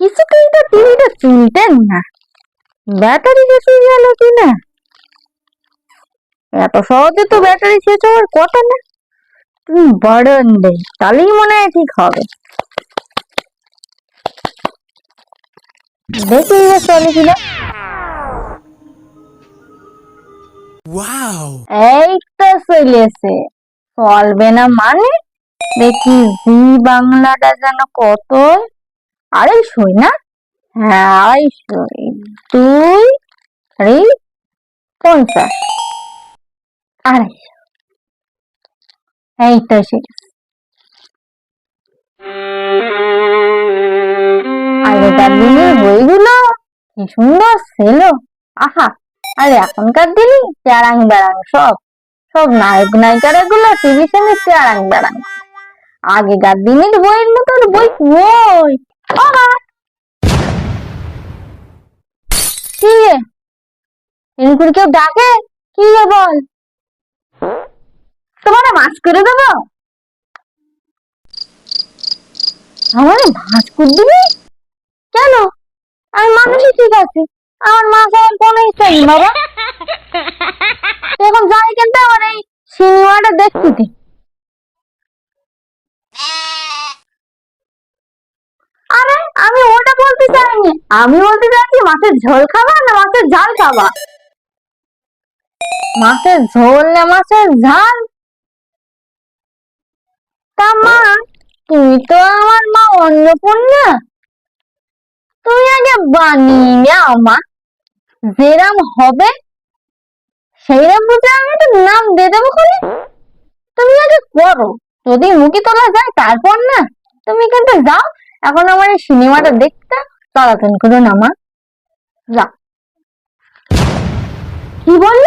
কিছুতেই তো টিভিটা চলতেন না, ব্যাটারি শেষ হয়ে গেল কিনা। এত সহজে তো ব্যাটারি শেষ হওয়ার কথা না। তুমি বাড়ান দেয়, তাহলেই মনে হয় ঠিক হবে। দেখি এবার চলে কিনা। এই তো চলেছে। চলবে না মানে? দেখি জি বাংলাটা যেন কত, 250 না? হ্যাঁ 250, 250, 250। এই তো সে আগেকার দিনের বইগুলো কি সুন্দর ছিল। আহা, আর এখনকার দিনে চ্যারাং বেড়াং সব সব নায়ক নায়িকারা গুলো টেলিভিশনে চ্যারাং বেড়াং। আগেকার দিনের বইয়ের মতন বই কই। কি রে, এরকম কেউ ডাকে? কি রে বল, তোমার মাছ করে দেবো? আমার ভাঁজ করে দিবি কেন? আমি মানুষই ঠিক আছি, আমার মাছ আমার কোনো ইচ্ছা নেই বাবা। এখন যাই কিন্তু আমার এই সিনেমাটা দেখতে দে। আরে আমি ওটা বলতে চাইনি, আমি বলতে চাইছি মাছের ঝোল খাবা না মাছের ঝাল খাবা? মাছের ঝোল না মাছের ঝাল? তা মা, তুমি তো আমার মা অন্নপূর্ণা, তুমি আগে বানিয়ে নাও মা, যেরাম হবে সেইরাম বুঝে আমি তো নাম দিয়ে দেবো খুনি। তুমি আগে করো, যদি মুখে তোলা যায় তারপর না। তুমি কিন্তু যাও, এখন আমার এই সিনেমাটা দেখতে তাড়াতাড়ি করো না মা, যাও। কি বললি?